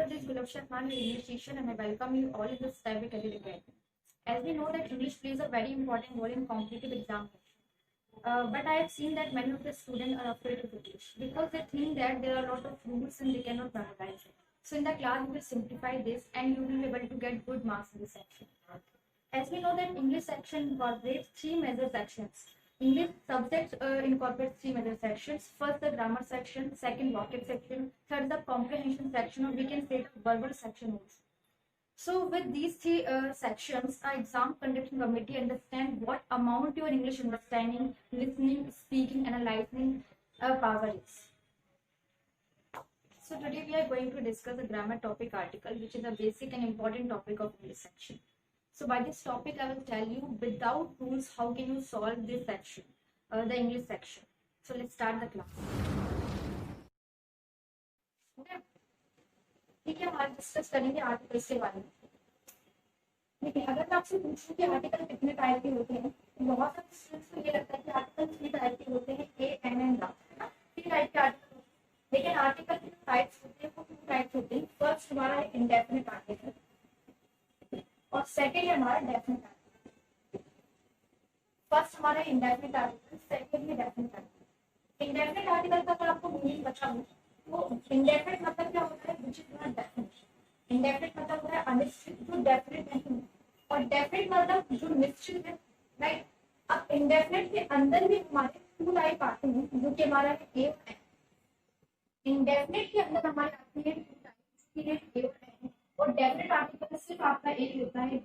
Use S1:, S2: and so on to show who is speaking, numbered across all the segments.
S1: Hello, this is Gulabshan Khan, your English teacher, and I welcome you all in this Cyber Career Academy. As we know that English plays a very important role in competitive examination, but I have seen that many of the students are afraid of English because they think that there are a lot of rules and they cannot memorize it. So in the class, we will simplify this and you will be able to get good marks in this section. As we know that English section incorporates three major sections. English subject incorporates three major sections. First, the grammar section. Second, vocab section. Third, the comprehension section, or we can say the verbal section also. So with these three sections, our exam conducting committee understand what amount your English understanding, listening, speaking, analyzing power is. So today we are going to discuss a grammar topic article, which is a basic and important topic of English section. So by this topic, I will tell you without rules how can you solve this section, the English section. So let's start the class. Okay. ठीक है, हम discuss करेंगे article के बारे में. देखिए, अगर मैं आपसे पूछूं कि आर्टिकल कितने टाइप के होते हैं, तो बहुत सारे स्टूडेंट्स को ये लगता है कि आर्टिकल 3 टाइप के होते हैं, ए, एन एंड द. 3 टाइप के आर्टिकल होते हैं. लेकिन आर्टिकल के टाइप्स होते हैं वो 2 टाइप्स होते हैं. फर्स्ट हमारा है इंडेफिनिट आर्टिकल और सेकंड है हमारा डेफिनिट आर्टिकल. फर्स्ट हमारा इंडेफिनिट आर्टिकल, सेकंड है डेफिनिट आर्टिकल. इंडेफिनिट आर्टिकल का अगर आपको मीनिंग बता दूं, वो इंडेफिनिट मतलब क्या होता है, which is not definite. Indefinite मतलब होता है अनिश्चित, जो डेफिनिट नहीं है, और डेफिनिट मतलब जो निश्चित है, राइट. अब इंडेफिनिट के अंदर भी हमारे 2 टाइप आते हैं, जो कि हमारा है ए और एन. इंडेफिनिट के अंदर हमारे आते हैं 2 टाइप, की है ए और एन, और डेफिनिट आर्टिकल सिर्फ आपका एक होता है.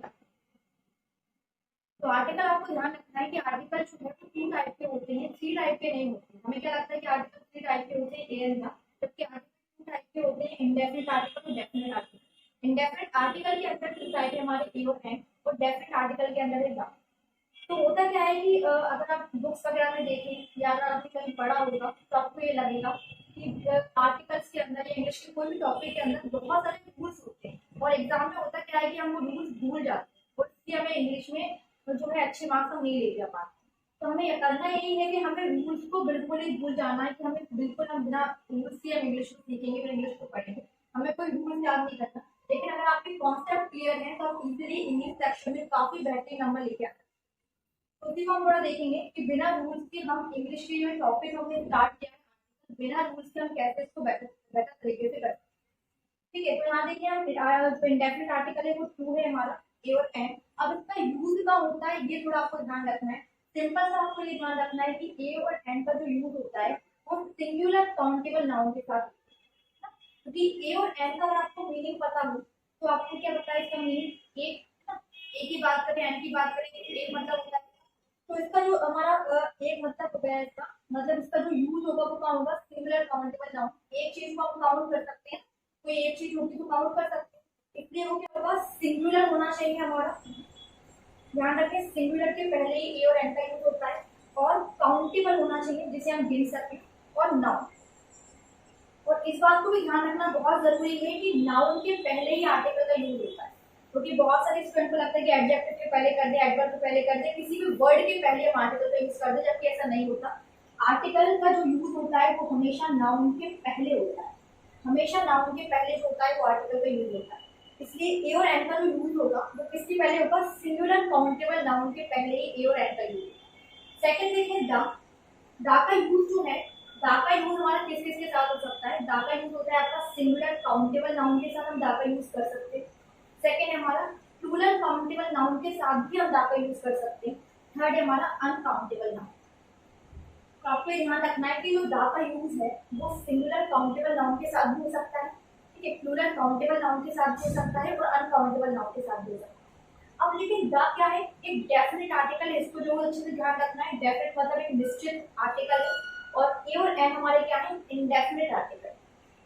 S1: तो आर्टिकल आपको ध्यान रखना है कि आर्टिकल जो है वो 2 टाइप के होते हैं, 3 टाइप के नहीं होते. हमें क्या लगता है कि आर्टिकल 3 टाइप के होते हैं, ए एंड द, जबकि आर्टिकल 2 टाइप के होते हैं, इंडेफिनिट आर्टिकल और डेफिनिट आर्टिकल. इंडेफिनिट आर्टिकल के अंदर 2 टाइप है हमारे ए और एन, और डेफिनिट आर्टिकल के अंदर है द. तो होता क्या है कि अगर आप बुक्स वगैरह में देखें या अगर आपने कहीं पढ़ा होगा तो आपको ये लगेगा कि आर्टिकल्स के अंदर या इंग्लिश के कोई भी टॉपिक के अंदर बहुत सारे रूल्स होते हैं, और एग्जाम में होता क्या है कि हम वो रूल्स भूल जाते हैं, और इसलिए हमें इंग्लिश में जो है अच्छे मार्क्स हम नहीं ले जा पाते. तो हमें करना यही है कि हमें रूल्स को बिल्कुल ही भूल जाना है, कि हमें बिल्कुल हम बिना रूल्स के हम इंग्लिश को सीखेंगे, फिर इंग्लिश को पढ़ेंगे, हमें कोई रूल्स याद नहीं करना. लेकिन अगर आपके कॉन्सेप्ट क्लियर है तो आप इजीली इंग्लिश सेक्शन में काफी बेहतरीन नंबर लेके आते हैं. तो उसी को हम थोड़ा देखेंगे कि बिना रूल्स के हम इंग्लिश के जो टॉपिक हमने स्टार्ट किया है, बिना रूल्स के हम कैसे इसको बेटर तरीके से करते हैं. ठीक है, तो यहाँ देखिए हम जो इंडेफिनिट आर्टिकल है वो 2 है हमारा, ए और एन. अब इसका यूज का होता है, ये थोड़ा आपको ध्यान रखना है. सिंपल सा आपको ये ध्यान रखना है कि ए और एन का जो यूज होता है वो सिंगुलर काउंटेबल नाउन के साथ, क्योंकि ए और एन का अगर आपको मीनिंग पता हो तो आपको क्या पता है इसका मीनिंग. ए की बात करें, एन की बात करें, एक मतलब होता है. तो इसका जो हमारा एक मतलब हो गया, इसका मतलब इसका जो यूज होगा वो क्या होगा, सिंगुलर काउंटेबल नाउन. एक चीज को हम काउंट कर सकते हैं, कोई एक चीज होगी तो काउंट कर सकते हैं, इसलिए वो क्या होगा, सिंगुलर होना चाहिए हमारा. ध्यान रखें, सिंगुलर के पहले ही ए और एन का यूज होता है, और काउंटेबल होना चाहिए जिसे हम गिन सकें, और नाउन. और इस बात को भी ध्यान रखना बहुत जरूरी है कि नाउन के पहले ही आर्टिकल का यूज होता है, क्योंकि बहुत सारे स्टूडेंट को लगता है कि एडजेक्टिव के पहले कर दे, एडवर्ब के पहले कर दे, किसी भी वर्ड के पहले हम आर्टिकल का यूज कर दे, जबकि ऐसा नहीं होता. आर्टिकल का जो यूज होता है वो हमेशा नाउन के पहले होता है, हमेशा नाउन के पहले जो होता है वो आर्टिकल का यूज होता है. इसलिए ए और एन का जो यूज होगा वो किसके पहले होगा, सिंगुलर काउंटेबल नाउन के पहले ही ए और एन का यूज होगा. सेकंड देखिए द. द का यूज जो है, दा का यूज हमारा किस किस के साथ हो सकता है, दा का यूज होता है आपका सिंगुलर काउंटेबल नाउन के साथ हम दा का यूज कर सकते हैं. सेकंड है हमारा प्लूरल काउंटेबल नाउन के साथ भी हम दा का यूज कर सकते हैं. थर्ड है हमारा अनकाउंटेबल नाउन. तो आपको ध्यान रखना है कि जो दा का यूज है वो सिंगुलर काउंटेबल नाउन के साथ भी हो सकता है, ठीक है, प्लूरल काउंटेबल नाउन के साथ भी हो सकता है, और अनकाउंटेबल नाउन के साथ भी हो सकता है. अब लेकिन दा क्या है, एक डेफिनेट आर्टिकल है, इसको जो अच्छे से ध्यान रखना है. डेफिनेट मतलब एक निश्चित आर्टिकल है, और ए और एन हमारे क्या है, इंडेफिनिट आर्टिकल.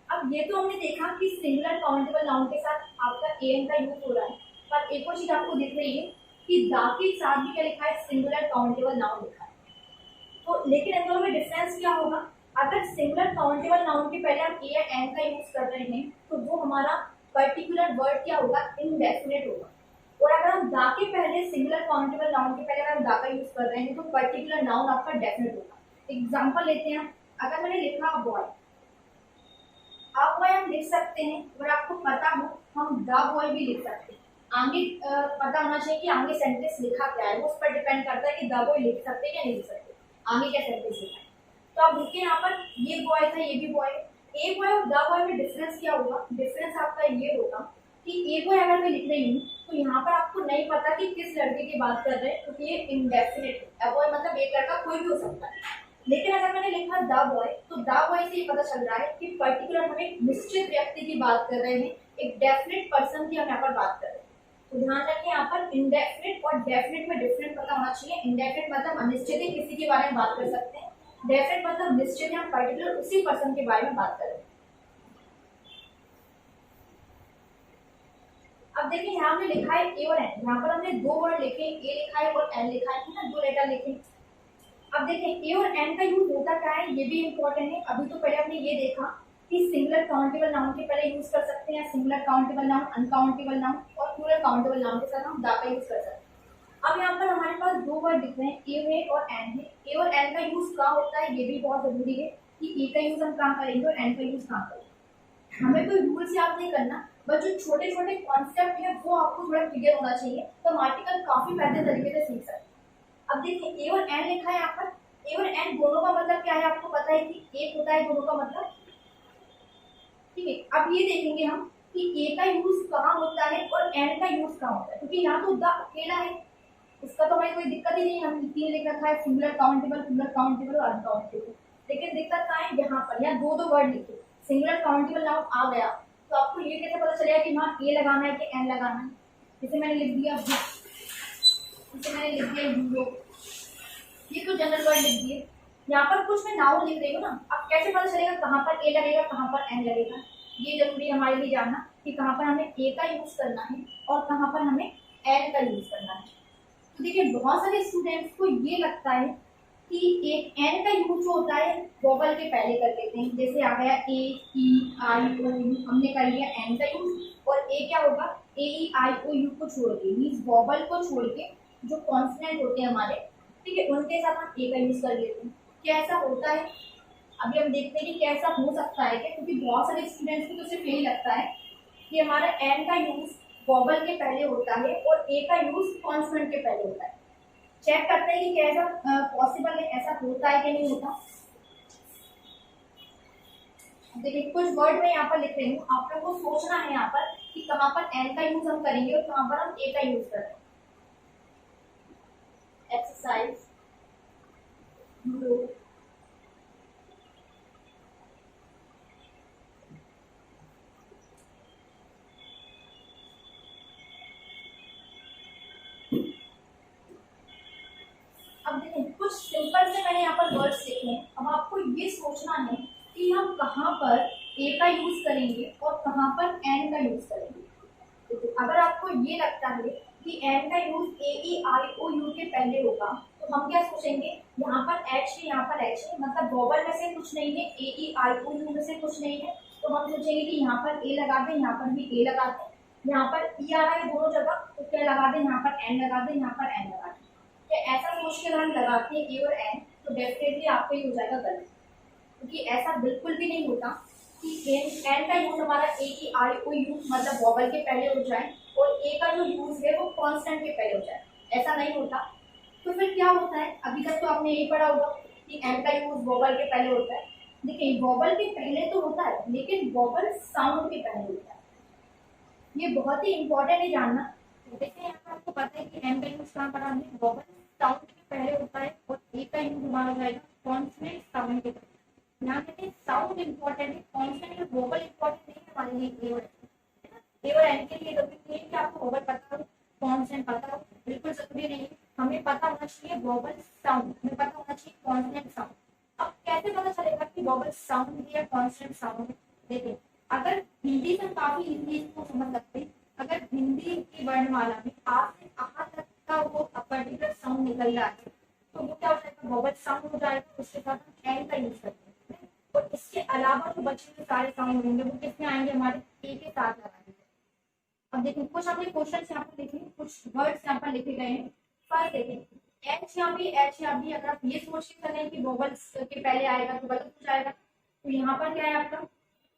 S1: अब ये तो हमने देखा कि सिंगुलर काउंटेबल नाउन के साथ आपका ए एन का यूज हो रहा है, पर एक और चीज आपको दिख रही है कि दा के साथ भी क्या लिखा है, सिंगुलर काउंटेबल नाउन लिखा है. तो लेकिन इन दोनों में डिफरेंस क्या होगा, अगर सिंगुलर काउंटेबल नाउन के पहले हम ए या एन का यूज कर रहे हैं तो वो हमारा पर्टिकुलर वर्ड क्या होगा, इंडेफिनिट होगा. और अगर हम दा के पहले सिंगुलर काउंटेबल नाउन के पहले अगर हम दा का यूज कर रहे हैं तो पर्टिकुलर नाउन आपका डेफिनेट होगा. एग्जाम्पल लेते हैं, अगर मैंने लिखा बॉय, अब वॉय हम लिख सकते हैं, अगर आपको पता हो हम द बॉय भी लिख सकते हैं। आगे पता होना चाहिए कि आगे सेंटेंस लिखा क्या है, वो उस पर डिपेंड करता है कि द बॉय लिख सकते हैं या नहीं लिख सकते, आगे क्या सेंटेंस लिखा है। तो आप देखिए यहाँ पर ये बॉय था, ये भी बॉय। ए बॉय और द बॉय में डिफरेंस क्या होगा, डिफरेंस आपका ये होगा कि ए बॉय अगर मैं लिख रही हूँ तो यहाँ पर आपको नहीं पता कि किस लड़के की बात कर रहे हैं, क्योंकि ये इंडेफिनिट है। बॉय मतलब एक लड़का कोई भी हो सकता है। लेकिन अगर मैंने लिखा द बॉय, तो द बॉय से ये पता चल रहा है कि पर्टिकुलर हम एक निश्चित व्यक्ति की बात कर रहे हैं, एक डेफिनेट पर्सन की हम यहाँ पर बात कर रहे हैं। तो ध्यान रखें यहाँ पर इंडेफिनिट और डेफिनेट में डिफरेंट पता होना चाहिए। इंडेफिनिट मतलब अनिश्चित ही किसी के बारे में बात कर सकते हैं, डेफिनेट मतलब निश्चित हम पर्टिकुलर उसी पर्सन के बारे में बात कर रहे हैं। अब देखिए यहाँ हमने लिखा है ए और एन, यहाँ पर हमने दो वर्ड लिखे, ए लिखा है और एन लिखा है ना, दो लेटर लिखे। अब देखिए ए और एन का यूज होता क्या है, ये भी इम्पोर्टेंट है। अभी तो पहले हमने ये देखा कि सिंगुलर काउंटेबल नाउन के पहले यूज कर सकते हैं, singular countable noun, uncountable noun और प्लूरल काउंटेबल नाउन के साथ हम द का यूज कर सकते हैं। अब यहाँ पर हमारे पास दो वर्ड दिख रहे हैं, ए है और एन है। ए और एन का यूज कहाँ होता है, ये भी बहुत जरूरी है कि ए का यूज हम कहाँ करेंगे और एन का यूज कहाँ करेंगे। हमें कोई रूल्स याद नहीं करना, बस जो छोटे छोटे कॉन्सेप्ट है वो आपको थोड़ा क्लियर होना चाहिए, तो हम आर्टिकल काफी बेहतर तरीके से सीख सकते हैं। अब देखिए ए और एन लिखा है यहाँ पर, ए और एन दोनों का मतलब क्या है आपको पता है कि एक होता है दोनों का मतलब, ठीक है। अब ये देखेंगे हम कि ए का यूज कहाँ होता है और एन का यूज कहाँ होता है, क्योंकि यहाँ तो द अकेला है, इसका तो हमें कोई दिक्कत ही नहीं है, हम तीन लिख रखा है, सिंगुलर काउंटेबल, प्लूरल काउंटेबल और अनकाउंटेबल। लेकिन दिक्कत कहाँ है, यहाँ पर यहाँ दो दो वर्ड लिखे, सिंगुलर काउंटेबल नाउन आ गया तो आपको ये कैसे पता चलेगा कि हाँ ए लगाना है कि एन लगाना है। जैसे मैंने लिख दिया बुक, जैसे मैंने लिख दिया यूरोप, ये तो जनरल वर्ड लिख दिए। यहाँ पर कुछ मैं नाउन लिख रही हूँ ना, अब कैसे पता चलेगा कहाँ पर ए लगेगा कहाँ पर एन लगेगा, ये जरूरी है हमारे लिए जानना कि कहाँ पर हमें ए का यूज करना है और कहाँ पर हमें एन का यूज करना है। तो देखिए बहुत सारे स्टूडेंट्स को ये लगता है कि एक एन का यूज जो होता है वोवल के पहले कर लेते हैं, जैसे आ गया ए ई आई ओ यू, हमने कर लिया एन का यूज, और ए क्या होगा ए ई आई ओ यू को छोड़ के, मीन्स वोवल को छोड़ के जो कॉन्सोनेंट होते हैं हमारे, ठीक है, उनके साथ हम ए का यूज कर लेते हैं। क्या ऐसा होता है, अभी हम देखते हैं कि क्या ऐसा हो सकता है क्या, क्योंकि बहुत सारे स्टूडेंट्स को तो सिर्फ यही लगता है कि हमारा एन का यूज वोवल के पहले होता है और ए का यूज कॉन्सोनेंट के पहले होता है। चेक करते हैं कि क्या ऐसा पॉसिबल है, ऐसा होता है कि नहीं होता। देखिए कुछ वर्ड में यहाँ पर लिख रही हूँ, आप लोगों को सोचना है यहाँ पर कि कहाँ पर एन का यूज हम करेंगे और कहाँ पर हम ए का यूज करेंगे। एक्सरसाइज अब देखिए कुछ सिंपल से मैंने यहाँ पर वर्ड्स लिखे हैं, अब आपको ये सोचना है कि हम कहाँ पर ए का यूज करेंगे और कहाँ पर एन का यूज करेंगे। तो अगर आपको ये लगता है कि एन का use A E I O you के पहले होगा, तो हम क्या सोचेंगे, यहाँ पर एच है यहाँ पर एच है, मतलब वोवल में से कुछ नहीं है, ए ई आई ओ यू में से कुछ नहीं है, तो हम सोचेंगे कि यहाँ पर ए लगा दें, यहाँ पर भी ए लगा दें, यहाँ पर ई आ रहा है दोनों जगह तो क्या लगा दें, यहाँ पर एन लगा दें, यहाँ पर एन लगा दें। ऐसा सोच के अगर हम लगाते हैं ए और एन तो डेफिनेटली आपको ये हो जाएगा गलत, क्योंकि ऐसा बिल्कुल भी नहीं होता कि एन का यूज हमारा ए की आई ओ यू मतलब वोवल के पहले हो जाए और ए का जो यूज है वो कांस्टेंट के पहले हो जाए, ऐसा नहीं होता। तो फिर क्या होता है, अभी तक तो आपने यही पढ़ा होगा कि एन का यूज वोवल के पहले होता है। देखिए वोवल के पहले तो होता है लेकिन वोवल साउंड के पहले होता है, ये बहुत ही इंपॉर्टेंट है जानना। देखिए यहाँ पर आपको पता है कि एन का यूज कहाँ पढ़ा हमने, वोवल साउंड के पहले होता है और ए का यूज हमारा हो जाएगा कॉन्सोनेंट साउंड के पहले। यहाँ पे साउंड इंपॉर्टेंट है, कॉन्सोनेंट और वोवल इंपॉर्टेंट नहीं है हमारे लिए ए और एन के लिए। तो ये कि आपको वोवल पता हो कॉन्सोनेंट पता हो बिल्कुल जरूरी नहीं है, हमें पता होना चाहिए वोवल साउंड, हमें पता होना चाहिए कॉन्सोनेंट साउंड। अब कैसे पता चलेगा कि वोवल साउंड है या कॉन्सोनेंट साउंड है, देखिए अगर हिंदी से काफी इजीली इसको समझ सकते हैं, अगर हिंदी की वर्णमाला में आ से आहा तक का वो पर्टिकुलर साउंड निकल रहा है तो वो क्या हो जाएगा, वोवल साउंड हो जाएगा, उसके साथ हम एन का यूज करते हैं। और इसके अलावा जो बचे हुए सारे साउंड होंगे वो किसमें आएंगे, हमारे ए के साथ लगाएंगे। अब देखिए कुछ हमने क्वेश्चन यहाँ पर लिखे, कुछ वर्ड्स यहाँ पर लिखे गए हैं। फर्स्ट देखिए एच यहाँ भी अगर आप ये सोच के चलें कि वोवल्स के पहले आएगा तो गलत हो जाएगा। तो यहाँ पर क्या है आपका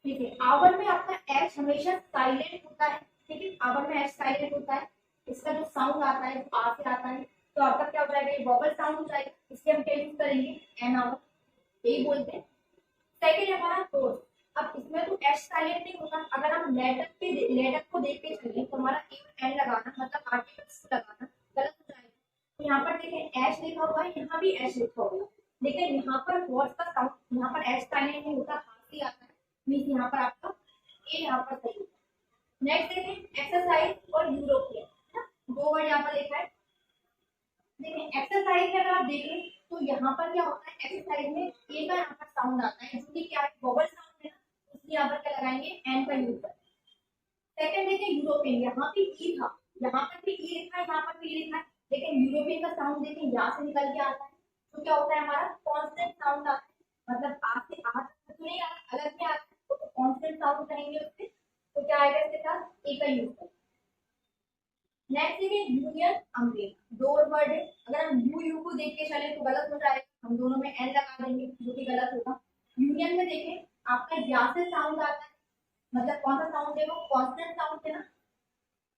S1: ठीक है, आवर में आपका एच हमेशा साइलेंट होता है। ठीक है, आवर में एच साइलेंट होता है, इसका जो साउंड आता है वो आ से आता है, तो आपका क्या हो जाएगा, ये वोवल साउंड हो जाएगा, इसलिए हम क्या यूज करेंगे, एन आवर, यही बोलते हैं। सेकेंड है हमारा कोर्स। अब इसमें तो एच साइलेंट नहीं होता, अगर हम लेटर को देख के चले तो हमारा ए और एन लगाना मतलब आर्टिकल्स को लगाना गलत हो जाएगा। तो यहाँ पर देखें एच लिखा हुआ है, यहाँ भी एच लिखा हुआ है, लेकिन यहाँ पर कोर्स का साउंड, यहाँ पर एच साइलेंट नहीं होता, हाथ ही आता है, मीन्स यहाँ पर आपका ए यहाँ पर सही होगा। नेक्स्ट देखें एक्सरसाइज और यूरोपियन, है ना, दो वर्ड यहाँ पर लिखा है। देखिए एक्सरसाइज में अगर आप देखें तो यहाँ पर क्या होता है, एक्सरसाइज में ए का यहाँ पर साउंड आता है, जो कि क्या है, वोवल साउंड है ना, इसलिए यहाँ पर क्या लगाएंगे, एन का यूज करेंगे। सेकंड देखिए यूरोपियन, यहाँ पे ई था, यहाँ पर भी ई लिखा है, यहाँ पर भी ई लिखा है, लेकिन यूरोपियन का साउंड देखिए यहाँ से निकल के आता है, तो क्या होता है, हमारा कॉन्स्टेंट साउंड आता है, मतलब आ से आ तक तो नहीं आता, अलग में आता है, तो कॉन्स्टेंट साउंड कहेंगे उससे, तो क्या आएगा इसके साथ, ए का यूज करेंगे। नेक्स्ट देखिए यूनियन अम्ब्रेला, दो वर्ड है, अगर हम यू को देख के चले तो गलत हो जाएगा, हम दोनों में एन लगा देंगे जो कि गलत होगा। यूनियन में देखें आपका या से साउंड आता है, मतलब कौन सा साउंड है, वो कॉन्स्टेंट साउंड है ना,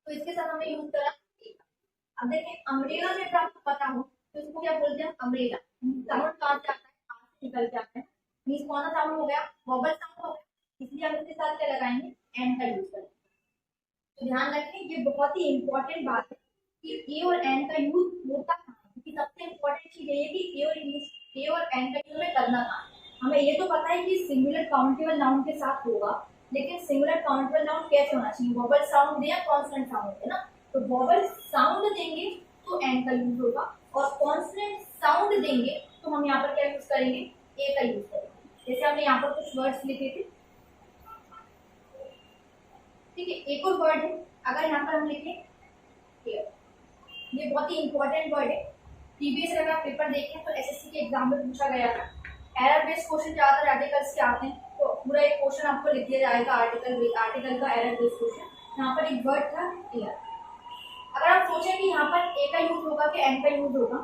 S1: तो इसके साथ हमने यूज करा ए का। अब देखें अम्ब्रेला में अगर आपको पता हो तो इसको क्या बोलते हैं, अम्ब्रेला, साउंड कहाँ से आता है, आ से निकल के आता है, मीन्स कौन सा साउंड हो गया, वोवल साउंड हो गया, इसलिए हम इसके साथ क्या लगाएंगे, एन का यूज करेंगे। तो ध्यान रखें ये बहुत ही इंपॉर्टेंट बात है कि ए और एन का यूज होता कहाँ है, क्योंकि सबसे इंपॉर्टेंट चीज ये है कि ए और एन का यूज में करना कहाँ है। हमें ये तो पता है कि सिंगुलर काउंटेबल नाउन के साथ होगा, लेकिन सिंगुलर काउंटेबल नाउन कैसे होना चाहिए, वोवल साउंड दे या कॉन्सोनेंट साउंड दे ना, तो वोवल साउंड देंगे तो एन का यूज होगा, और कॉन्सोनेंट साउंड देंगे तो हम यहाँ पर क्या यूज करेंगे, ए का यूज करेंगे। जैसे हमने यहाँ पर कुछ वर्ड्स लिखे थे, ठीक है, एक और वर्ड है, अगर यहाँ पर हम लिखें here, ये बहुत ही इंपॉर्टेंट वर्ड है, प्रीवियस अगर आप पेपर देखें तो एसएससी के एग्जाम में पूछा गया था, एरर बेस्ड क्वेश्चन ज्यादातर आर्टिकल्स के आते हैं, तो पूरा एक क्वेश्चन आपको लिख दिया जाएगा आर्टिकल का एरर बेस्ड क्वेश्चन। यहाँ पर एक वर्ड था एयर, अगर आप सोचें कि यहाँ पर ए का यूज होगा कि एन का यूज होगा,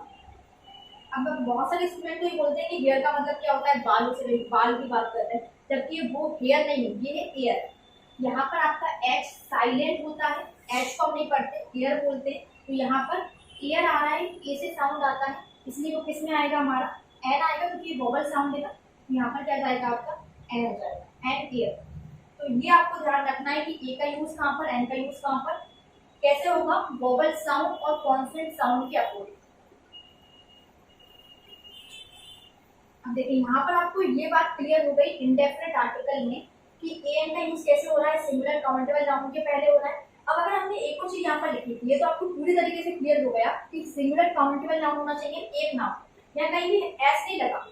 S1: अब बहुत सारे स्टूडेंट तो ये बोलते हैं कि हेयर का मतलब क्या होता है, बाल से बाल की बात करते हैं, जबकि वो हेयर नहीं है, ये है एयर। यहाँ पर आपका एच साइलेंट होता है, एच को हम नहीं पढ़ते, एयर बोलते हैं, तो यहाँ पर एयर आ रहा है, ए से साउंड आता है, इसलिए वो किस में आएगा, हमारा एन आएगा, क्योंकि ये वोवल साउंड है ना, यहाँ पर क्या जाएगा आपका, एन हो जाएगा, एन एयर। तो ये आपको ध्यान रखना है कि ए का यूज कहाँ पर, एन का यूज कहाँ पर, कैसे होगा, वोवल साउंड और कॉन्सोनेंट साउंड के अकॉर्डिंग। अब देखिए यहाँ पर आपको ये बात क्लियर हो गई इंडेफिनिट आर्टिकल में कि ए एन का यूज कैसे हो रहा है, सिंगुलर काउंटेबल नाउन के पहले हो रहा है। अब अगर हमने एक और चीज यहाँ पर लिखी थी, ये तो आपको पूरी तरीके से क्लियर हो गया कि सिंगुलर काउंटेबल नाउन होना चाहिए एक नाउन, यहाँ कहीं भी एस नहीं लगा।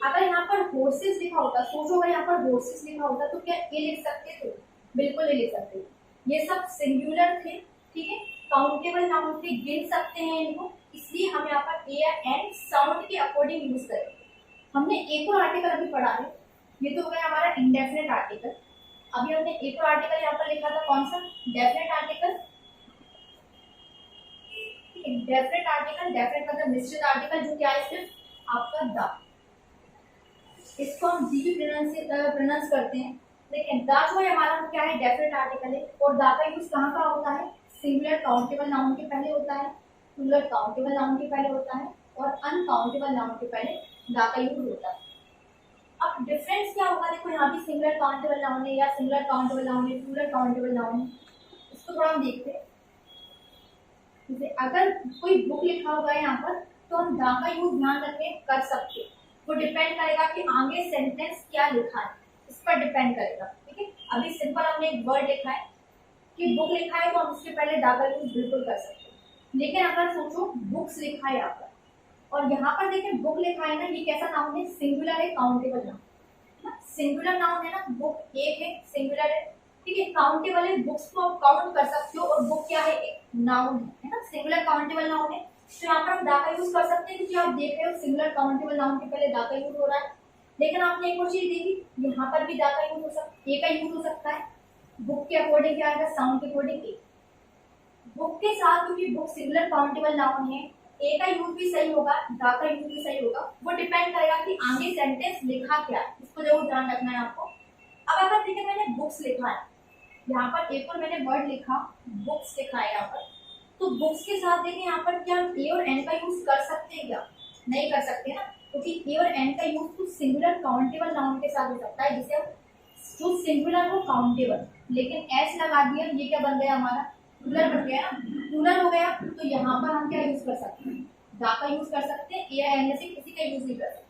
S1: अगर यहाँ पर हॉर्सेस लिखा होता, सोचो अगर यहाँ पर हॉर्सेस लिखा होता तो क्या ए लिख सकते थे, बिल्कुल नहीं लिख सकते, ये सब सिंगुलर थे, ठीक है, काउंटेबल नाउन थे, गिन सकते हैं इनको, इसलिए हम यहाँ पर ए या एन साउंड के अकॉर्डिंग यूज करेंगे। हमने एक और आर्टिकल अभी पढ़ा है, ये तो हो गया हमारा इंडेफिनिट आर्टिकल। अभी हमने एक और आर्टिकल यहाँ पर लिखा था, कौन सा, definite article. Definite article, definite मतलब निश्चित आर्टिकल, जो क्या है सिर्फ आपका द, इसको हम डी भी प्रोनाउंस करते हैं, लेकिन द जो है हमारा क्या है, डेफिनेट आर्टिकल है, और द का यूज कहाँ का होता है, सिंगुलर काउंटेबल नाउन के पहले होता है, सिंगुलर काउंटेबल नाउन के पहले होता है, और अनकाउंटेबल नाउन के पहले द का यूज होता है। अब डिफरेंस क्या होगा, देखो यहाँ भी सिंगुलर काउंटेबल नाउन है या सिंगुलर काउंटेबल नाउन है, प्लूरल काउंटेबल नाउन है, इसको थोड़ा हम देखते हैं। जैसे अगर कोई बुक लिखा होगा यहाँ पर तो हम दा का यूज ध्यान रखें कर सकते हैं, वो डिपेंड करेगा कि आगे सेंटेंस क्या लिखा है, इस पर डिपेंड करेगा, ठीक है। अभी सिंपल हमने एक वर्ड लिखा है कि बुक लिखा है तो हम उसके पहले दा का यूज बिल्कुल कर सकते हैं, लेकिन अगर सोचो बुक्स लिखा है यहाँ पर और यहाँ पर देखें बुक लिखा है ना, ये कैसा नाउन है, सिंगुलर है, काउंटेबल नाउन, सिंगुलर नाउन है ना, बुक एक है, सिंगुलर है, ठीक है, काउंटेबल है, बुक्स को आप काउंट कर सकते हो, और बुक क्या है, एक नाउन है ना, सिंगुलर काउंटेबल नाउन है, तो यहाँ पर हम दा का यूज कर सकते हैं, क्योंकि आप देख रहे हो सिंगुलर काउंटेबल नाउन के पहले दा का यूज हो रहा है। लेकिन आपने एक और चीज देखी, यहाँ पर भी दा का यूज हो सकता है, ए का यूज हो सकता है, बुक के अकॉर्डिंग क्या आएगा, साउंड के अकॉर्डिंग ए, बुक के साथ, क्योंकि बुक सिंगुलर काउंटेबल नाउन है, ए का यूज भी सही होगा, दा का यूज भी सही होगा, वो डिपेंड करेगा कि आगे सेंटेंस लिखा क्या है, इसको जरूर ध्यान रखना है आपको। अब अगर देखिए मैंने बुक्स लिखा है, यहाँ पर एक और मैंने वर्ड लिखा, बुक्स लिखा है यहाँ पर, तो बुक्स के साथ देखिए यहाँ पर क्या ए और एन का यूज कर सकते हैं क्या? नहीं कर सकते ना, क्योंकि ए और एन का यूज तो सिंगुलर काउंटेबल नाउन के साथ हो सकता है, जिसे हम जो सिंगुलर हो काउंटेबल, लेकिन एस लगा दिया, ये क्या बन गया हमारा? प्लूरल बन गया ना, प्लूरल हो गया, तो यहाँ पर हम क्या यूज कर सकते हैं? दा का यूज कर सकते हैं, ए या एन में से किसी का यूज नहीं कर सकते।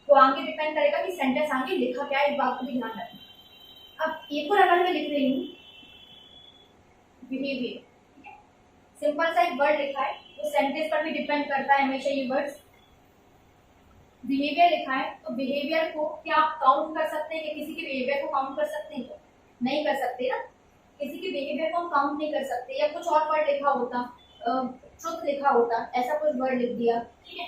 S1: तो आगे डिपेंड करेगा कि सेंटेंस आगे लिखा क्या है, इस बात को भी ध्यान रखना। अब एक और अगर मैं लिख रही हूँ बिहेवियर, ठीक है, सिंपल सा एक वर्ड लिखा है, तो सेंटेंस पर भी डिपेंड करता है हमेशा ये वर्ड्स। बिहेवियर लिखा है, तो बिहेवियर को क्या आप काउंट कर सकते हैं कि किसी के बिहेवियर को काउंट कर सकते हैं? नहीं कर सकते ना, किसी के बिहेवियर को हम काउंट नहीं कर सकते। या कुछ और वर्ड लिखा होता, ट्रुथ लिखा होता, ऐसा कुछ वर्ड लिख दिया, ठीक है,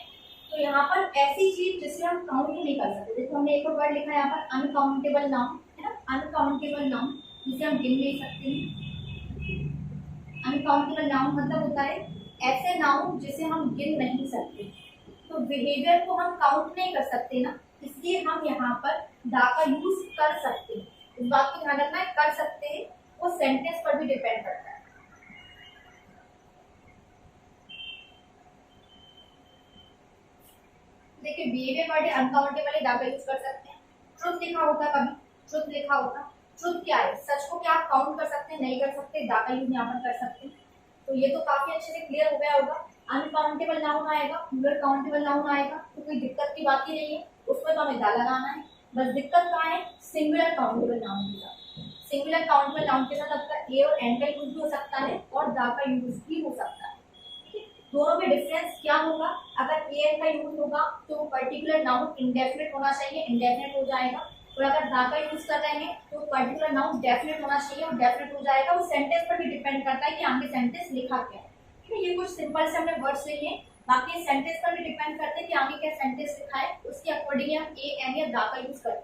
S1: तो यहाँ पर ऐसी चीज जिसे हम काउंट ही नहीं कर सकते। देखो हमने एक और वर्ड लिखा है यहाँ पर, अनकाउंटेबल नाउन, है ना, अनकाउंटेबल नाउन जिसे हम गिन नहीं सकते। अनकाउंटेबल नाउन मतलब होता है ऐसे नाउन जिसे हम गिन नहीं सकते। तो बिहेवियर को हम काउंट नहीं कर सकते ना, इसलिए हम यहाँ पर दा का यूज कर सकते हैं। इस बात को ध्यान रखना है, कर सकते हैं, वो सेंटेंस पर भी डिपेंड करता है। देखिए बिहेवियर वर्ड अनकाउंटेबल दा का यूज कर सकते हैं। ट्रुथ लिखा होता, कभी ट्रुथ लिखा होता, ट्रुथ क्या है? सच को क्या आप काउंट कर सकते हैं? नहीं कर सकते, दा का यूज यहाँ पर कर सकते हैं। तो ये तो काफी अच्छे से क्लियर हो गया होगा। अनकाउंटेबल नाउन आएगा, प्लूरल काउंटेबल नाउन आएगा, तो कोई दिक्कत की बात ही नहीं है, उसमें तो हमें दा लगाना है। बस दिक्कत कहाँ है? सिंगुलर काउंटेबल नाउन के साथ। सिंगुलर काउंटेबल नाउन के साथ आपका ए और एन का यूज भी हो सकता है और दा का यूज भी हो सकता है। दोनों में डिफरेंस क्या होगा? अगर ए एन का यूज होगा तो पर्टिकुलर नाउन इंडेफिनिट होना चाहिए, इंडेफिनिट हो जाएगा, और अगर दा का यूज कर रहे हैं तो पर्टिकुलर नाउन डेफिनेट होना चाहिए और डेफिनेट हो जाएगा। वो सेंटेंस पर भी डिपेंड करता है कि आगे सेंटेंस लिखा क्या है, ठीक है। ये कुछ सिंपल से हमने वर्ड्स लिए हैं, बाकी सेंटेंस पर भी डिपेंड करते हैं कि आगे क्या सेंटेंस लिखा है, उसके अकॉर्डिंग हम ए एन या दा का यूज करें।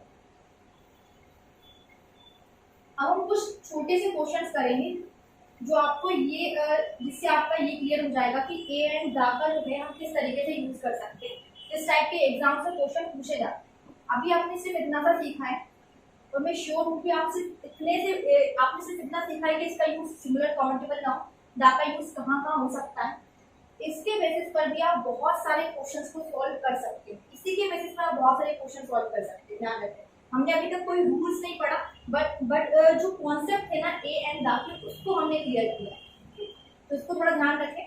S1: अब हम कुछ छोटे से क्वेश्चंस करेंगे जो आपको ये जिससे आपका ये क्लियर हो जाएगा कि ए एंड दा का जो है हम किस तरीके से यूज कर सकते हैं। इस टाइप के एग्जाम से क्वेश्चन पूछे जाते हैं। अभी आपने सिर्फ इतना सा सीखा है, और मैं श्योर हूँ कि आपने सिर्फ इतना सीखा है कि इसका यूज सिंगुलर काउंटेबल नाउन दा का यूज कहाँ कहाँ हो सकता है। इसके बेसिस पर भी आप बहुत सारे क्वेश्चंस को सॉल्व कर सकते हैं। इसी के बेसिस पर आप बहुत सारे क्वेश्चन सॉल्व कर सकते हैं, ध्यान रखें। हमने अभी तक कोई रूल्स नहीं पढ़ा, बट जो कॉन्सेप्ट है ना ए एंड दा के, उसको हमने क्लियर किया, तो इसको थोड़ा ध्यान रखें।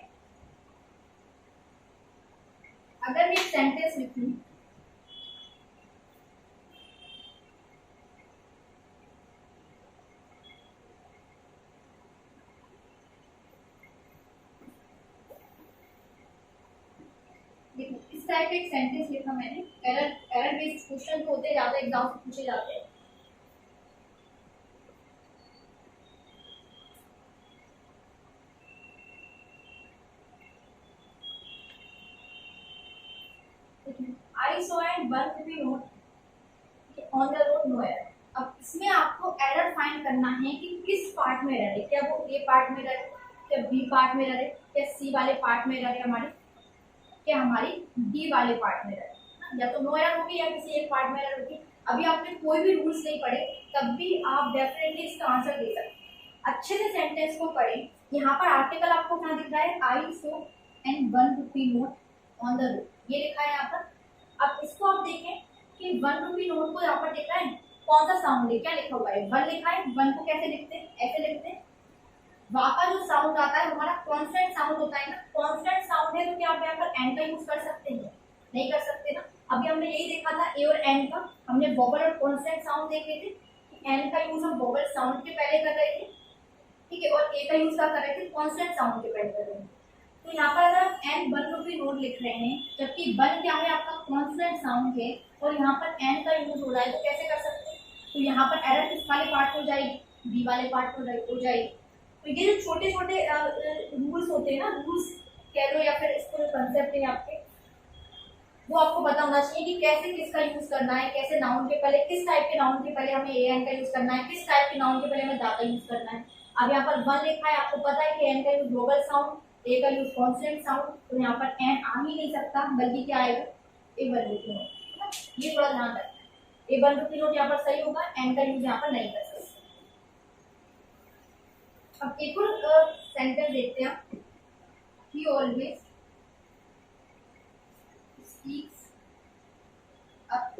S1: अगर मैं एक सेंटेंस लिखूं, इस टाइप का एक सेंटेंस लिखा मैंने, एरर बेस्ड क्वेश्चन तो होते ज्यादा एग्जाम से पूछे जाते हैं। I saw and 1 rupee note on the road nowhere। अब इसमें आपको एरर फाइंड करना है कि किस पार्ट में एरर है, क्या वो ए पार्ट में एरर है, क्या बी पार्ट में एरर है, क्या सी वाले पार्ट में एरर है हमारे, क्या हमारी डी वाले पार्ट में एरर है। या तो नो एरर होगी या किसी एक पार्ट में एरर होगी। अभी आपने कोई भी रूल्स नहीं पढ़े, तब भी आप डेफिनेटली इसका आंसर दे सकते हैं। अच्छे से सेंटेंस को पढ़ें। यहाँ पर आर्टिकल आपको क्या दिख रहा है? I saw and 1 rupee note on the road, ये लिखा है यहाँ पर। अब इसको आप देखें कि 1 rupee नोट को यहाँ पर दिख रहा है, कौन सा साउंड है, क्या लिखा हुआ है? 1 लिखा है। 1 को कैसे लिखते हैं? ऐसे लिखते हैं। वहां का जो साउंड आता है हमारा कॉन्स्टेंट साउंड होता है ना, कॉन्स्टेंट साउंड है, तो क्या आप यहाँ पर एन का यूज कर सकते हैं? नहीं कर सकते ना। अभी हमने यही देखा था ए और एन का, हमने वोवल और कॉन्स्टेंट साउंड देखे थे। एन का यूज हम वोवल साउंड के पहले कर रहे थे, ठीक है, और ए का यूज क्या कर रहे थे? कॉन्स्टेंट साउंड के पहले कर रहे थे। तो यहाँ पर अगर आप एन 1 rupee नोट लिख रहे हैं, जबकि 1 क्या है? आपका कॉन्स्टेंट साउंड है, और यहाँ पर एन का यूज हो रहा है, तो कैसे कर सकते हैं? तो यहाँ पर एरर किस वाले पार्ट हो जाएगी? बी वाले पार्ट हो जाएगी। तो ये जो छोटे छोटे रूल्स होते हैं ना, रूल्स कह लो या फिर इसको जो कंसेप्ट है आपके, वो आपको पता होना चाहिए कि कैसे किसका यूज करना है, कैसे नाउन के पहले, किस टाइप के नाउन के पहले हमें ए एन का यूज करना है, किस टाइप के नाउन के पहले हमें दा का यूज करना है। अब यहाँ पर 1 लिखा है, आपको पता है कि एन का यूज ग्लोबल साउंड, ए का यूज कॉन्स्टेंट साउंड, तो यहाँ पर एन आ ही नहीं सकता, बल्कि क्या आएगा? ए 1 rupee नोट। ये थोड़ा ध्यान रखना है। ए वन रूट नोट यहाँ पर सही होगा, एन का यूज यहाँ पर नहीं कर सकते। अब एक और सेंटेंस देखते हैं, ही always speaks up,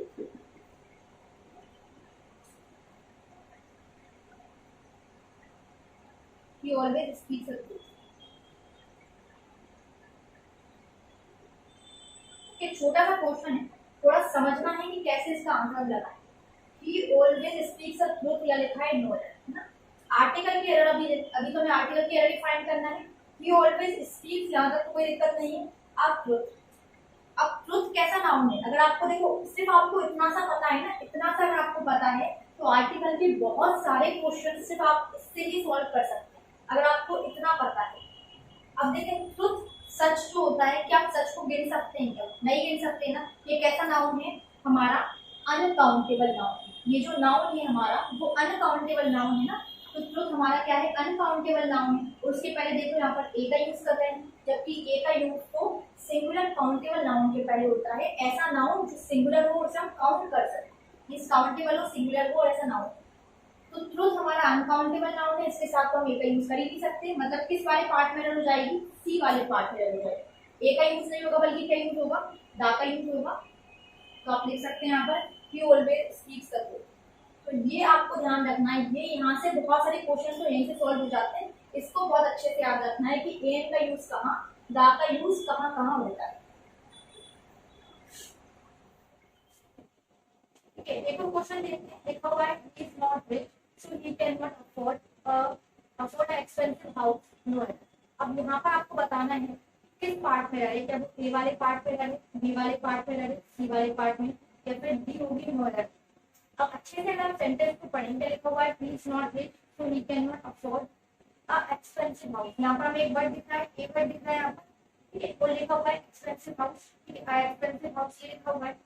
S1: he always speaks the truth। एक छोटा सा क्वेश्चन है, थोड़ा समझना है कि कैसे इसका आंसर लगाएं। he always speaks the truth या लिखा है नो है ना। आर्टिकल की एरर अभी तो हमें आर्टिकल की एरर डिफाइन करना है। he always speaks, यहाँ तक तो कोई दिक्कत नहीं है। अब ट्रुथ कैसा नाउन है, अगर आपको देखो सिर्फ आपको इतना सा पता है ना, इतना सा अगर आपको पता है तो आर्टिकल के बहुत सारे क्वेश्चन सिर्फ आप इससे ही सॉल्व कर सकते हैं, अगर आपको इतना पता है। अब देखें ट्रुथ सच जो होता है, क्या आप सच को गिन सकते हैं? क्या नहीं गिन सकते ना। ये कैसा नाउन है हमारा? अनकाउंटेबल नाउन है। ये जो नाउन है हमारा वो अनकाउंटेबल नाउन है ना, तो ट्रुथ हमारा क्या है? अनकाउंटेबल नाउन है। और उसके पहले देखो यहाँ पर ए का यूज कर रहे हैं, जबकि ए का यूज तो सिंगुलर काउंटेबल नाउन के पहले होता है। ऐसा नाउन जो सिंगुलर हो उसे हम काउंट कर सकते हैं, काउंटेबल हो सिंगुलर हो ऐसा नाउन। तो ट्रुथ हमारा अनकाउंटेबल नाउन है, इसके साथ तो हम ए का यूज कर ही नहीं सकते। मतलब किस वाले पार्ट में एरर हो जाएगी? सी वाले पार्ट में एरर हो जाएगी। ए का यूज नहीं होगा बल्कि क्या यूज होगा? दा का यूज होगा। तो आप लिख सकते हैं यहाँ पर ही ऑलवेज स्पीक्स द ट्रुथ। तो ये आपको ध्यान रखना है, ये यहाँ से बहुत सारे क्वेश्चन तो यहीं से सॉल्व हो जाते हैं। इसको बहुत अच्छे से याद रखना है कि एन का यूज कहाँ, दा का यूज कहाँ कहाँ होता है। ठीक है, एक और क्वेश्चन देखते हैं। लिखा हुआ है is not rich so he can not afford expensive house Noida. अब यहाँ पर आपको बताना है किस पार्ट में रहे, क्या वो ए वाले पार्ट में रहे, बी वाले पार्ट में रहे, सी वाले पार्ट में, या फिर डी होगी नोएडा। अब अच्छे से अगर सेंटेंस को पढ़ेंगे, लिखा हुआ है he is not rich so he can not afford a expensive house. यहाँ पर हमें एक वर्ड दिख रहा है, एक वर्ड दिख रहा है यहाँ पर, ठीक है, वो लिखा हुआ है एक्सपेंसिव हाउस। ठीक है, एक्सपेंसिव हाउस ये लिखा हुआ है।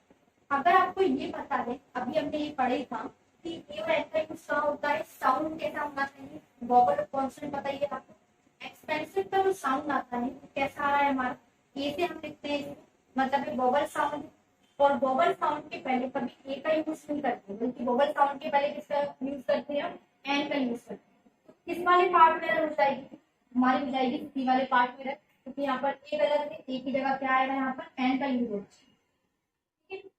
S1: अगर आपको ये पता है, अभी हमने ये पढ़ा ही था कि ए और एन का यूज कहाँ होता है, साउंड कैसा होना चाहिए, वोवल और कॉन्सोनेंट बताइए आपको। एक्सपेंसिव का जो साउंड आता है कैसा आ रहा है हमारा, ए से हम लिखते हैं, मतलब वोवल साउंड है। और वोवल साउंड के पहले कभी ए का यूज नहीं करते, बल्कि वोवल साउंड के पहले किसका यूज करते हैं? हम एन का यूज करते हैं। किस वाले पार्ट में हो जाएगी? हमारी हो जाएगी सी वाले पार्ट में, क्योंकि यहाँ पर ए गलत है, ए की जगह क्या आएगा? यहाँ पर एन का यूज होगा।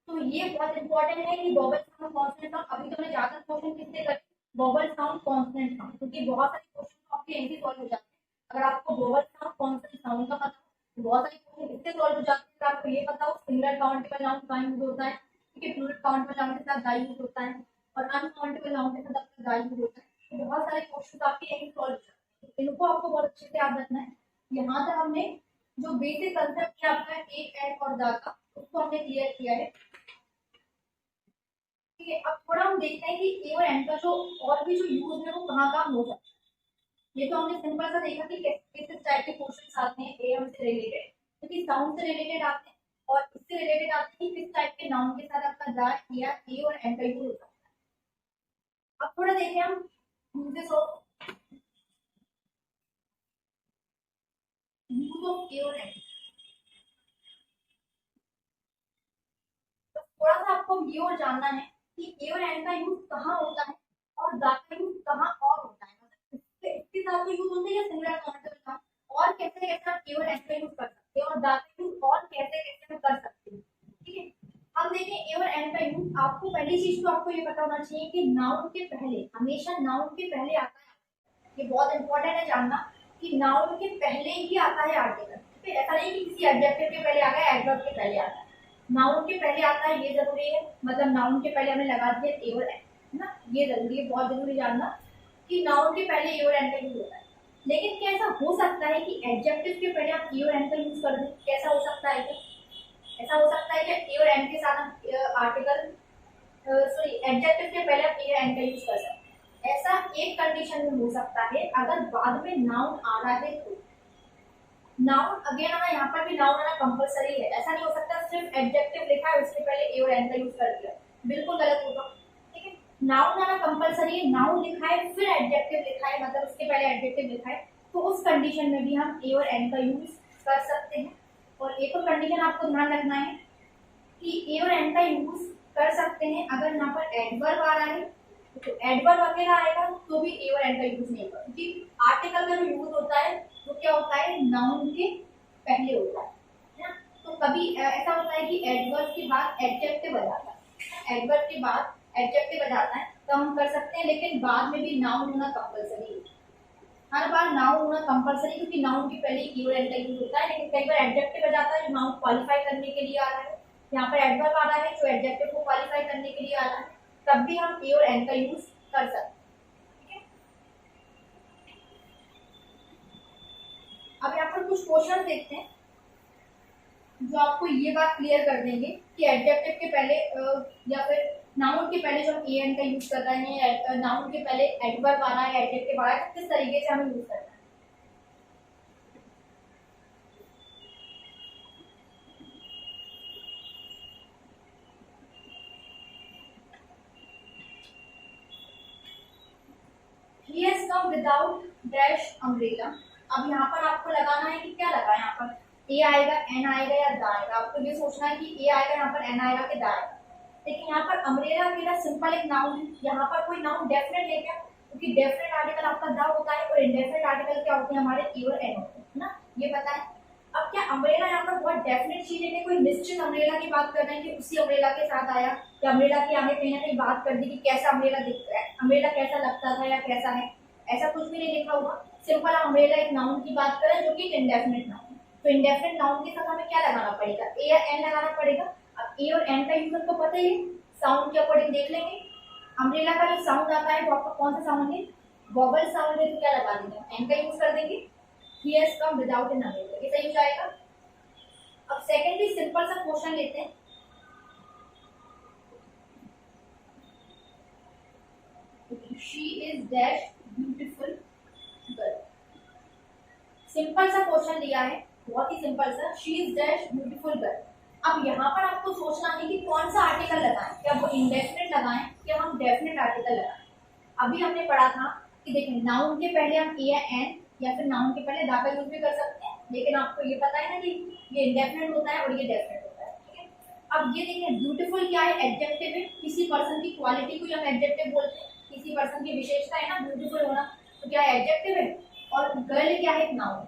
S1: तो ये बहुत इंपॉर्टेंट है कि वोवल साउंड कॉन्सोनेंट साउंड। अभी तो मैं ज्यादा क्वेश्चन किससे कर, वोवल साउंड कॉन्सोनेंट साउंड, क्योंकि बहुत सारे क्वेश्चन आपके ऐसे सॉल्व हो जाते हैं अगर आपको वोवल साउंड कॉन्सोनेंट साउंड का पता हो। बहुत सारे क्वेश्चन इससे सॉल्व हो जाते हैं अगर आपको ये पता हो सिंगुलर काउंटेबल नाउन का यूज होता है, ठीक है, प्लूरल काउंटेबल नाउन के साथ दा यूज होता है, और अनकाउंटेबल नाउन के साथ आपका दा यूज होता है। तो बहुत सारे क्वेश्चन आपके यही सॉल्व हो जाते हैं, इनको आपको बहुत अच्छे से याद रखना है। यहाँ तक हमने जो बेसिक कंसेप्ट है आपका एक एन और दा का, उसको हमने क्लियर किया है। ठीक है, अब थोड़ा हम देखते हैं कि ए और एन का जो और भी जो यूज है वो कहाँ कहाँ हो सकता है। ये तो हमने सिंपल सा देखा कि किस टाइप के क्वेश्चन आते हैं ए और से रिलेटेड, क्योंकि साउंड से रिलेटेड आते हैं, और इससे रिलेटेड आते हैं कि किस टाइप के नाउन के साथ आपका दा या ए और एन का यूज होता है। अब थोड़ा देखें हम यूजेस ऑफ ए और एन। तो थोड़ा सा आपको ये और जानना है कि ए और एन का यूज कहाँ होता है और दा का यूज कहाँ और होता है, मतलब इसके साथ तो यूज होता है या सिंगुलर काउंटेबल नाउन, और कैसे कैसे आप ए और एन का यूज कर सकते हैं और दा का यूज और कैसे कैसे हम कर सकते हैं। ठीक है, हम देखें ए और एन का यूज। आपको पहली चीज तो आपको ये पता होना चाहिए कि नाउन के पहले, हमेशा नाउन के पहले आता है, ये बहुत इंपॉर्टेंट है जानना कि नाउन के पहले ही आता है आर्टिकल। ठीक है, ऐसा नहीं कि किसी एडजेक्टिव के पहले आ गया, एडवर्ब के पहले आता है, नाउन के पहले आता है, ये जरूरी है। मतलब नाउन के पहले हमने लगा दिया ए और एन, है ना, ये जरूरी है, बहुत जरूरी जानना कि नाउन के पहले ए और एन का यूज होता है। लेकिन क्या ऐसा हो सकता है कि एडजेक्टिव के पहले आप ए और एन का यूज कर दें? कैसा हो सकता है? क्या ऐसा हो सकता है कि ए और एन के साथ हम आर्टिकल, सॉरी, एडजेक्टिव के पहले आप ए और एन का यूज कर सकते हैं? ऐसा एक कंडीशन में हो सकता है अगर बाद में नाउन आ रहा है तो। नाउन अगेन आना, यहाँ पर भी नाउन आना कंपलसरी है, ऐसा नहीं हो सकता सिर्फ एडजेक्टिव लिखा है उसके पहले ए और एन का यूज कर दिया, बिल्कुल गलत होगा। ठीक है, नाउन आना कंपलसरी है, नाउन लिखा है फिर एडजेक्टिव लिखा है, मतलब उसके पहले एडजेक्टिव लिखा है, तो उस कंडीशन में भी हम ए और एन का यूज कर सकते हैं। और एक और कंडीशन आपको ध्यान रखना है कि ए और एन का यूज कर सकते हैं अगर यहाँ पर एडवर्ब आ रहा है तो एडवर्ब वगैरह आएगा तो भी ए और एन का यूज नहीं होगा, क्योंकि आर्टिकल का जो यूज होता है वो क्या होता है, नाउन के पहले होता है ना। तो कभी ऐसा होता है कि एडवर्ब के बाद एडजेक्टिव आ जाता है, एडवर्ब के बाद एडजेक्टिव आ जाता है तो हम कर सकते हैं, लेकिन बाद में भी नाउन होना कंपलसरी है। हर बार नाउन होना कंपलसरी, क्योंकि नाउन के पहले ई और एन का यूज होता है, लेकिन कई बार एडजेक्टिव आ जाता है जो नाउन क्वालिफाई करने के लिए आ रहा है। यहाँ पर एडवर्ब आ रहा है जो एडजेक्टिव को क्वालिफाई करने के लिए आ रहा है, तब भी हम ए और एन का यूज कर सकते हैं। अब यहाँ पर कुछ क्वेश्चन देखते हैं जो आपको ये बात क्लियर कर देंगे कि एडजेक्टिव के पहले या फिर नाउन के पहले जो हम ए एन का यूज कर रहे हैं, नाउन के पहले एडवर्ब आ रहा है, एडजेक्टिव आ रहा है, किस तरीके से हमें यूज करना है। He has come without dash umbrella। अब यहाँ पर आपको लगाना है कि क्या लगा, यहाँ पर ए आएगा, एन आएगा या दा आएगा। आपको ये सोचना है कि ए आएगा यहाँ पर, एन आएगा कि दा आएगा। लेकिन यहाँ पर अम्ब्रेला मेरा सिंपल एक नाउन है, यहाँ पर कोई नाउन डेफिनेट है क्या, क्योंकि डेफिनेट आर्टिकल आपका दा होता है और इनडेफिनेट आर्टिकल क्या होते हैं हमारे, ए और एन होते हैं ना, ये पता है। अब क्या अम्ब्रेला यहाँ पर बहुत डेफिनेट चीज है, कोई निश्चित अम्ब्रेला की बात कर रहे हैं कि उसी अम्ब्रेला के साथ आया, या अम्ब्रेला की आगे कहीं ना कहीं बात कर दी कि कैसा अम्ब्रेला दिखता है, अम्ब्रेला कैसा लगता था या कैसा है, ऐसा कुछ भी नहीं लिखा हुआ। सिंपल अम्ब्रेला एक नाउन की बात करें जो कि इनडेफिनेट नाउन है, तो इनडेफिनेट नाउन के साथ हमें क्या लगाना पड़ेगा, ए या एन लगाना पड़ेगा। अब ए और एन का यूज आपको पता ही है, साउंड के अकॉर्डिंग देख लेंगे। अम्ब्रेला का जो साउंड आता है वो आपका कौन सा साउंड है, वोवल साउंड है, तो क्या लगा देंगे, एन का यूज कर देंगे। He has come without an umbrella, ये सही हो जाएगा। अब सेकेंडली सिंपल सा क्वेश्चन लेते हैं। She is dash beautiful girl. Simple सा क्वेश्चन दिया है, बहुत ही सिंपल सा, she is dash beautiful girl. अब यहाँ पर आपको सोचना है कि कौन सा आर्टिकल लगाएं, क्या वो इंडेफिनेट लगाएं या हम डेफिनेट आर्टिकल लगाएं। अभी हमने पढ़ा था कि देखिए नाउन के पहले हम ए या एन या फिर नाउन के पहले दा का यूज भी कर सकते हैं, लेकिन आपको ये पता है ना कि ये इंडेफिनेट होता है और ये डेफिनेट होता है, ठीक है। अब ये देखिए ब्यूटीफुल क्या है, एडजेक्टिव है, किसी पर्सन की क्वालिटी को हम एडजेक्टिव बोलते हैं, किसी पर्सन की विशेषता है ना ब्यूटीफुल होना, तो क्या एडजेक्टिव है, और गर्ल क्या है, नाउन।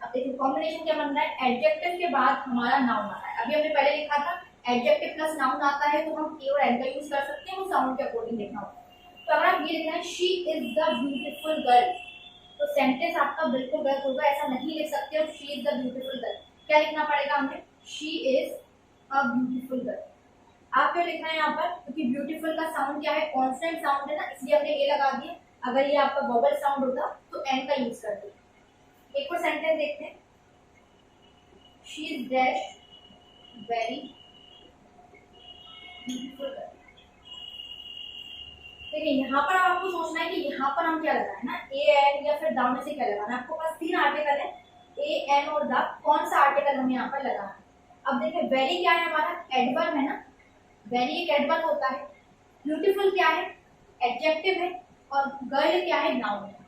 S1: अब देखिए कॉम्बिनेशन क्या बन रहा है, एडजेक्टिव के बाद हमारा नाउन आ रहा है। अभी हमने पहले लिखा था एडजेक्टिव प्लस नाउन आता है तो हम ए और एन का यूज कर सकते हैं, वो साउंड के अकॉर्डिंग लिखना होता है। तो अगर आप ये लिखना है she is the beautiful girl, तो सेंटेंस आपका बिल्कुल गलत होगा, ऐसा नहीं लिख सकते हो she is the beautiful girl. क्या लिखना पड़ेगा हमें, she is a beautiful girl. आप क्यों लिखना है यहाँ पर, क्योंकि ब्यूटीफुल का साउंड क्या है, कॉन्स्टेंट साउंड है ना, इसलिए हमने ए लगा दिया। अगर ये आपका वोवल साउंड होता तो एन का यूज कर दिया। एक और सेंटेंस देखते हैं, she is dash very beautiful girl. देखिए यहाँ पर आपको सोचना है कि यहाँ पर हम क्या लगाए ना, ए एन या फिर दा में से क्या लगाना है। आपको पास तीन आर्टिकल है, ए एन और दा, कौन सा आर्टिकल हमें यहाँ पर लगाना है। अब देखिए वेरी क्या है हमारा, एडवर्ब है ना, वेरी एक एडवर्ब होता है। ब्यूटीफुल क्या है, एडजेक्टिव है, और गर्ल क्या है, नाउन है।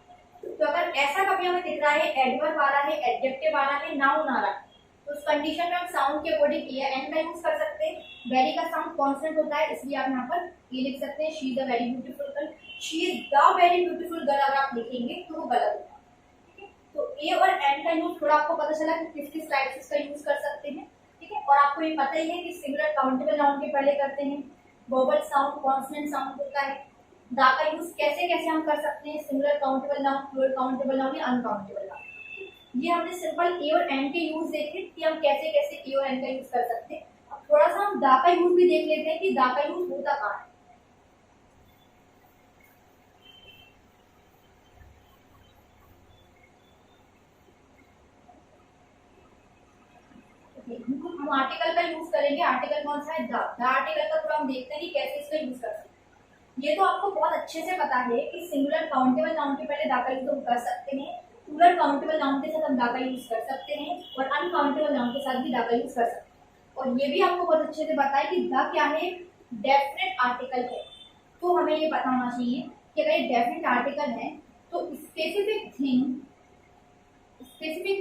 S1: तो अगर ऐसा कभी हमें दिख रहा है एडवर्ब आ रहा है, एडजेक्टिव आ रहा है, नाउन आ रहा है, तो उस कंडीशन में हम साउंड के अकॉर्डिंग ए या एन का यूज कर सकते हैं। वेरी का साउंड कांस्टेंट होता है, इसलिए आप यहाँ पर ये लिख सकते हैं, she is a very beautiful girl. She is the very beautiful girl अगर आप लिखेंगे तो वो गलत होगा, ठीक है। तो ए और एन का यूज थोड़ा आपको पता चला कि किस किस टाइप से इसका यूज कर सकते हैं, ठीक है। और आपको ये पता ही है कि सिंगुलर काउंटेबल नाउन के पहले करते हैं, वोवल साउंड कांस्टेंट साउंड होता है। दा का यूज कैसे कैसे हम कर सकते हैं, singular countable noun, plural countable noun या अनकाउंटेबल नाउन। ये हमने सिंपल ए और एन के यूज देखे कि हम कैसे कैसे ए और एन का यूज कर सकते हैं। अब थोड़ा सा हम दा का यूज भी देख लेते हैं कि दा का यूज होता कहाँ है। हम आर्टिकल का यूज करेंगे, आर्टिकल कौन सा है, द आर्टिकल का थोड़ा हम देखते हैं कि कैसे इसका यूज कर सकते हैं। ये तो आपको बहुत अच्छे से पता है कि सिंगुलर काउंटेबल नाउन के पहले दा का यूज हम कर सकते हैं, प्लूरल काउंटेबल नाउन के साथ हम दा का यूज कर सकते हैं, और अनकाउंटेबल नाउन के साथ भी दा का यूज कर सकते हैं। और ये भी आपको बहुत अच्छे से पता है कि दा क्या है, डेफिनेट आर्टिकल है। तो हमें ये पता होना चाहिए कि अगर ये डेफिनेट आर्टिकल है तो स्पेसिफिक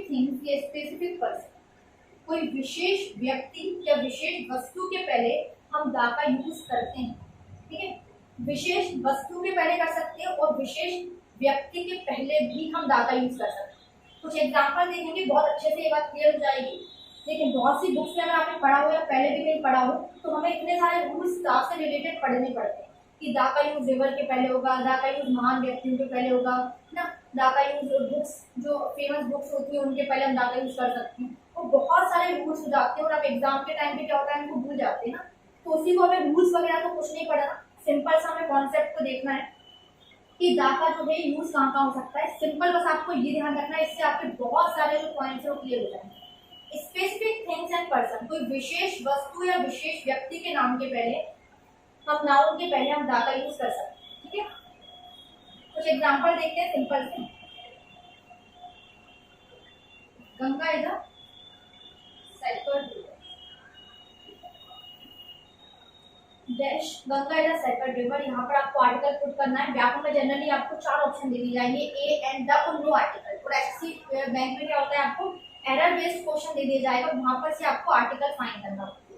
S1: थिंग्स या स्पेसिफिक पर्सन, कोई विशेष व्यक्ति या विशेष वस्तु के पहले हम दा का यूज करते हैं, ठीक है। विशेष वस्तु के पहले कर सकते हैं और विशेष व्यक्ति के पहले भी हम दा का यूज कर सकते हैं। कुछ एग्जाम्पल देखेंगे, बहुत अच्छे से ये बात क्लियर हो जाएगी। लेकिन बहुत सी बुक्स में अगर आपने पढ़ा हो या पहले भी कहीं पढ़ा हो तो हमें इतने सारे रूल्स दा से रिलेटेड पढ़ने पड़ते हैं कि दा का यूज रिवर के पहले होगा, दा का यूज महान व्यक्तियों के पहले होगा ना, दा का यूज बुक्स जो फेमस बुक्स होती है उनके पहले हम दा का यूज कर सकते हैं। और बहुत सारे रूल्स हो जाते हैं और आप एग्जाम के टाइम पे क्या होता है इनको भूल जाते हैं ना, तो उसी को हमें रूल्स वगैरह तो कुछ नहीं पढ़ना, सिंपल सा हमें कॉन्सेप्ट को देखना है कि दा का जो है यूज कहाँ कहाँ हो सकता है। सिंपल बस आपको ये ध्यान रखना है, इससे आपके बहुत सारे जो पॉइंट्स है वो क्लियर हो जाएंगे। स्पेसिफिक थिंग्स एंड पर्सन, कोई विशेष वस्तु या विशेष व्यक्ति के नाम के पहले हम नाउन के पहले हम दा का यूज कर सकते हैं, ठीक है। कुछ एग्जांपल देखते हैं सिंपल से। Ganga is a sacred river, dash Ganga is a sacred river. यहाँ पर आपको आर्टिकल पुट करना है। व्याकरण में जनरली आपको 4 ऑप्शन दे दिए जाएंगे, ए एंड द और नो आर्टिकल। और एसएससी बैंक में क्या होता है आपको एरर बेस्ड क्वेश्चन दे दिया जाएगा, वहां पर से आपको आर्टिकल फाइंड करना होगा,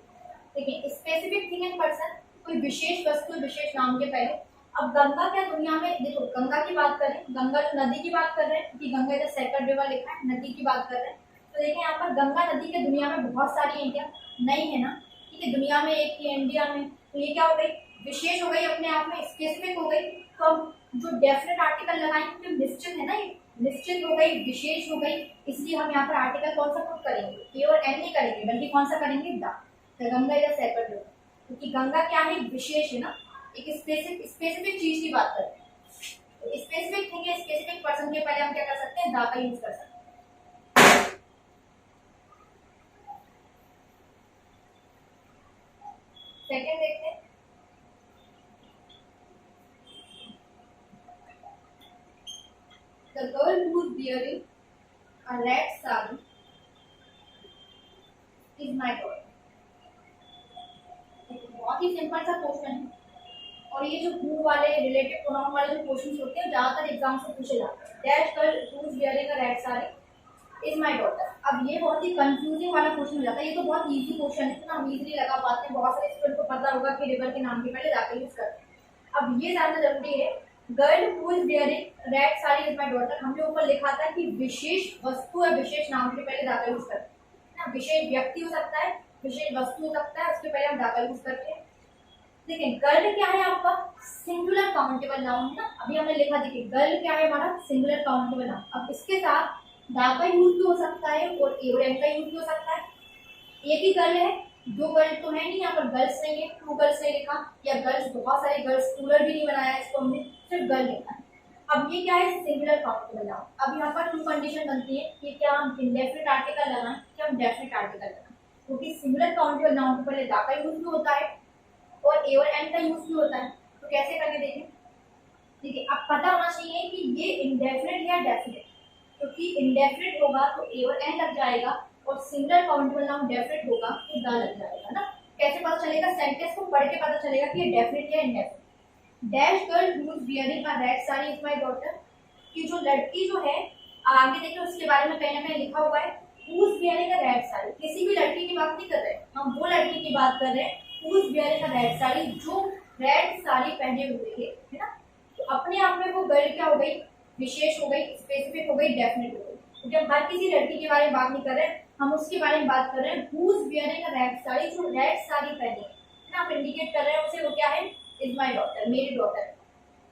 S1: ठीक है। स्पेसिफिक थिंग एंड पर्सन, कोई विशेष वस्तु विशेष नाम के पहले। अब गंगा क्या दुनिया में, देखो गंगा की बात करें, गंगा नदी की बात कर रहे हैं क्योंकि गंगा इधर सेक्रेड रिवर लिखा है, नदी की बात कर रहे हैं। तो देखिए यहाँ पर गंगा नदी के दुनिया में बहुत सारी है, क्या नहीं है ना, ठीक है। दुनिया में एक ही इंडिया में, तो ये क्या हो गई विशेष हो गई, अपने आप में स्पेसिफिक हो गई। तो हम जो डेफिनेट आर्टिकल लगाएंगे तो निश्चित है ना, ये निश्चित हो गई, विशेष हो गई, इसलिए हम यहाँ पर आर्टिकल कौन सा पुट करेंगे, ए और एन नहीं करेंगे बल्कि कौन सा करेंगे the. Ganga is sacred river, क्योंकि गंगा क्या है विशेष है ना, एक स्पेसिफिक चीज की बात करते हैं। स्पेसिफिक थिंग है, स्पेसिफिक पर्सन के पहले हम क्या कर सकते हैं दा का यूज कर सकते हैं। सेकंड देखते हैं, the girl who is bearing a red sari is my daughter. बहुत ही सिंपल सा क्वेश्चन है, और ये जो हु वाले रिलेटिव प्रोनाउन वाले जो क्वेश्चंस होते हैं ज्यादातर एग्जाम से पूछे जाते हैं। Dash girl who is wearing a red sari is my daughter. अब ये बहुत ही कंफ्यूजिंग वाला क्वेश्चन हो जाता है, ये तो बहुत इजी क्वेश्चन है तो हम इजीली लगा पाते हैं, बहुत सारे स्टूडेंट को पता होगा कि रिवर के नाम के पहले दा का यूज करते हैं। अब ये जानना जरूरी है, girl who is wearing red sari is my daughter, हमने ऊपर लिखा था कि विशेष वस्तु या विशेष नाम के पहले दा का यूज करते हैं ना, विशेष व्यक्ति हो सकता है, विशेष वस्तु हो सकता है, उसके पहले हम दा का यूज करते हैं। देखिए गर्ल क्या है आपका सिंगुलर काउंटेबल नाउन है ना, अभी हमने लिखा, देखिए गर्ल क्या है हमारा सिंगुलर काउंटेबल नाउन। अब इसके साथ दा का यूज भी हो सकता है और ए और एन का यूज भी हो सकता है। एक ही गर्ल है, दो गर्ल तो है नहीं, यहाँ पर गर्ल्स नहीं है, टू गर्ल्स नहीं लिखा, या गर्ल्स बहुत सारे गर्ल्स प्लूरल भी नहीं बनाया इसको हमने, सिर्फ गर्ल लिखा है। अब ये क्या है सिंगुलर काउंटेबल नाउन। अब यहाँ पर 2 कंडीशन बनती है कि क्या हम इंडेफिनिट आर्टिकल लगाएं क्या हम डेफिनिट आर्टिकल लगाएं, क्योंकि सिंगुलर काउंटेबल नाउन के पहले दा का यूज भी होता है और ए और एन का यूज भी होता है। तो कैसे करके देखें, ठीक है। अब पता होना चाहिए कि ये इंडेफिनिट या डेफिनिट, क्योंकि इंडेफिनिट होगा तो ए और एन लग जाएगा और सिंगुलर काउंटेबल नाउन डेफिनिट होगा तो दा लग जाएगा ना। कैसे पता चलेगा, सेंटेंस को पढ़ के पता चलेगा कि ये डेफिनिट या indefinite. Dash girl who is wearing a red sari is my daughter, कि जो लड़की जो है आगे देखिए उसके बारे में कहीं ना कहीं लिखा हुआ है who is wearing a red sari, किसी भी लड़की की बात नहीं कर रहे, हम वो लड़की की बात कर रहे हैं who is wearing a red sari, जो रेड साड़ी पहने हुए है ना। तो अपने आप में वो गर्ल क्या हो गई विशेष हो गई, स्पेसिफिक हो गई, डेफिनेट हो गई, क्योंकि हम हर किसी लड़की के बारे में बात नहीं कर रहे, हम उसके बारे में बात कर रहे हैं who is wearing a red sari, जो रेड साड़ी पहने है ना, आप इंडिकेट कर रहे हैं उसे, वो क्या है इज माय डॉटर, मेरी डॉटर।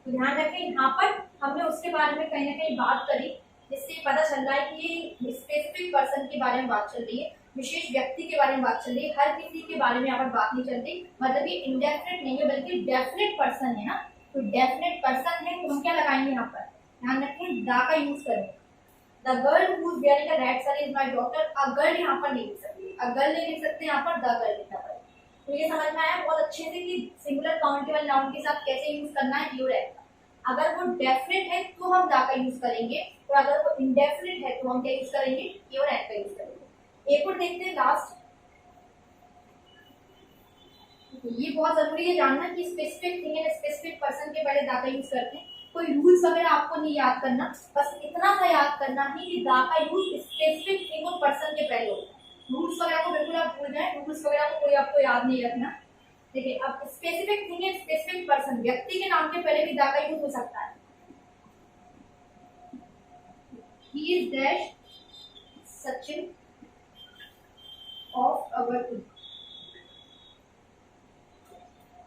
S1: तो ध्यान रखें यहाँ पर हमने उसके बारे में कहीं ना कहीं बात करी, जिससे पता चल रहा है कि ये स्पेसिफिक पर्सन के बारे में बात चल रही है, विशेष व्यक्ति के बारे में बात चल रही है, हर किसी के बारे में यहाँ पर बात नहीं चल रही, मतलब ये इंडेफिनिट नहीं है बल्कि डेफिनेट पर्सन है ना। तो डेफिनेट पर्सन है तो हम क्या लगाएंगे यहाँ पर, ध्यान रखें दा का यूज करेंगे। The girl who is wearing a red sari is my daughter, a girl यहाँ पर नहीं लिख सकते, अ गर्ल नहीं लिख सकते, यहाँ पर द गर्ल लिखना पड़ेगा। तो ये समझ में आया बहुत अच्छे से कि सिंगुलर काउंटेबल नाउन के साथ कैसे यूज करना है यू रहेगा। अगर वो डेफिनेट है तो हम दा का यूज करेंगे, और अगर वो इंडेफिनेट है तो हम क्या यूज करेंगे ए और एन का यूज करेंगे। एक और देखते हैं लास्ट, ये बहुत जरूरी है जानना कि specific thing and specific person के पहले दा का यूज करते हैं। कोई रूल्स वगैरह आपको नहीं याद करना, बस इतना सा याद करना है कि दा का यूज स्पेसिफिक थिंग और पर्सन के पहले होता है। रूल्स वगैरह को बिल्कुल आप भूल जाए, रूल्स वगैरह को कोई आपको याद नहीं रखना, देखिए अब स्पेसिफिक थिंग है, स्पेसिफिक पर्सन, व्यक्ति के नाम के पहले भी द का यूज हो सकता है। He is dash Sachin of our team.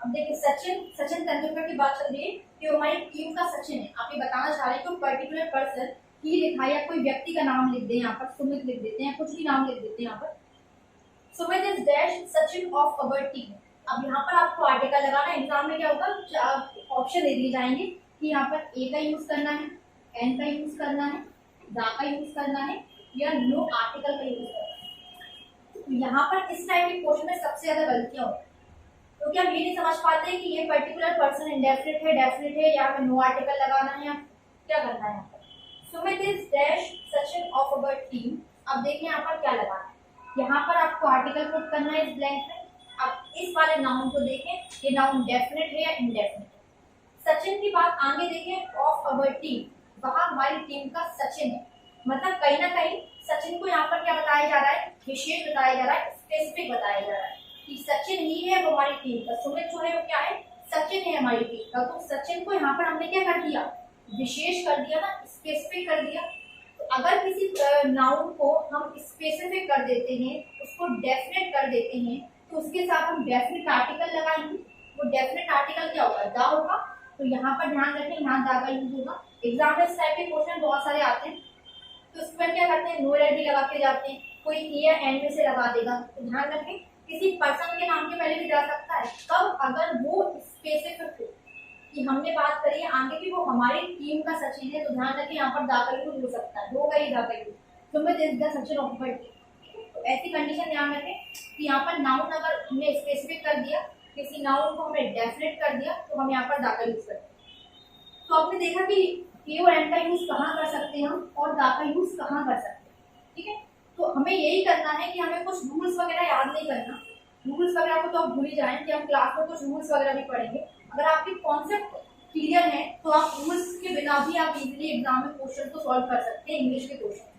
S1: अब देखिए सचिन तेंदुलकर की बात चल रही है कि वो हमारी टीम का सचिन है। आप ये बताना चाह रहे हैं कि पर्टिकुलर पर्सन ही लिखा है या कोई व्यक्ति का नाम लिख दें, यहाँ पर सुमित लिख देते हैं, कुछ भी नाम लिख देते हैं यहाँ पर। Sumit is dash Sachin of our team. अब यहाँ पर आपको आर्टिकल लगाना है। एग्जाम में क्या होगा, ऑप्शन दे दिए जाएंगे कि यहाँ पर ए का यूज करना है, एन का यूज करना है, द का यूज करना है या नो आर्टिकल का यूज करना है। तो यहाँ पर इस टाइप के क्वेश्चन में सबसे ज्यादा गलतियां होती है, क्योंकि हम ये नहीं समझ पाते हैं कि ये पर्टिकुलर पर्सन इंडेफिनिट है, डेफिनिट है, या हमें नो आर्टिकल लगाना है या क्या करना है यहाँ पर। Sumit is dash Sachin of our team. अब देखिए यहाँ पर क्या लगाना है, यहाँ पर आपको आर्टिकल पुट करना है इस ब्लैंक में। अब इस वाले नाउन को देखें, ये नाउन डेफिनेट है या इनडेफिनेट है। सचिन की बात आगे देखें, ऑफ अवर टीम, वहां हमारी टीम का सचिन है, मतलब कहीं ना कहीं सचिन को यहाँ पर क्या बताया जा रहा है, विशेष बताया जा रहा है, स्पेसिफिक बताया जा रहा है कि सचिन ही है वो हमारी टीम का। सुमित जो है वो क्या है, सचिन है हमारी टीम का। तो सचिन को यहाँ पर हमने क्या कर दिया, विशेष कर दिया ना, स्पेसिफिक कर दिया। तो अगर किसी नाउन को हम स्पेसिफिक कर देते हैं, उसको डेफिनेट कर देते हैं, तो उसके साथ हम डेफिनेट आर्टिकल लगाएंगे। वो डेफिनेट आर्टिकल क्या होगा, द होगा। तो यहाँ पर ध्यान रखें, यहाँ द का यूज होगा। एग्जाम में इस टाइप के क्वेश्चन बहुत सारे आते हैं, तो इसमें क्या करते हैं, नो रेडी लगा के जाते हैं, कोई ए या एन में से लगा देगा। तो ध्यान रखें किसी पर्सन के नाम के पहले भी जा सकता है, कब, अगर वो स्पेसिफिक हो कि हमने बात करी है आगे की वो हमारी टीम का सचिन है। तो ध्यान रखें यहाँ पर द का यूज हो सकता है, होगा ही द का use. Sumit is the Sachin of our team. तो ऐसी कंडीशन ध्यान रखें कि यहाँ पर नाउन अगर हमने स्पेसिफिक कर दिया, किसी नाउन को हमने डेफिनेट कर दिया, तो हम यहाँ पर द का यूज करते हैं। तो आपने देखा कि ए और एन का यूज कहाँ कर सकते हैं हम, और द का यूज कहाँ कर सकते हैं। ठीक है, तो हमें यही करना है कि हमें कुछ रूल्स वगैरह याद नहीं करना। रूल्स वगैरह को तो आप भूल ही जाएं कि हम क्लास में कुछ रूल्स वगैरह भी पढ़ेंगे। अगर आपके कॉन्सेप्ट क्लियर है तो आप रूल्स के बिना भी आप इजीली एग्जाम में क्वेश्चन को सॉल्व कर सकते हैं, इंग्लिश के क्वेश्चन।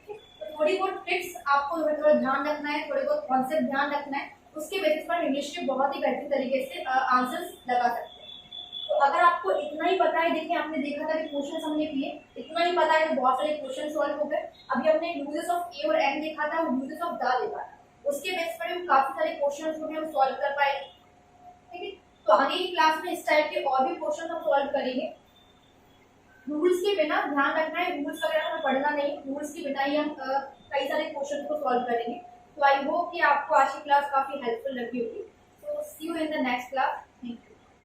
S1: तो थोड़ी बहुत ट्रिक्स आपको थोड़ा ध्यान रखना है, थोड़े बहुत कॉन्सेप्ट ध्यान रखना है, उसके बेसिस पर इंग्लिश के बहुत ही बेहतर तरीके से आंसर्स लगा सकते हैं। तो अगर आपको इतना ही पता है, देखिए आपने देखा था कि क्वेश्चन हमने किए, इतना ही पता है तो बहुत सारे क्वेश्चन सॉल्व हो गए। अभी हमने यूजेस ऑफ ए और एन देखा था और यूजेस ऑफ द देखा था, उसके बेस पर हम काफी सारे क्वेश्चन जो है हम सॉल्व कर पाए। ठीक है, तो आगे की क्लास में इस टाइप के और भी क्वेश्चन हम सॉल्व करेंगे। रूल्स के बिना ध्यान रखना है, रूल्स वगैरह हमें पढ़ना नहीं, रूल्स के बिना ही हम कई सारे क्वेश्चन को सॉल्व करेंगे। तो आई होप कि आपको आज की क्लास काफी हेल्पफुल लगी होगी। तो see you in the next class.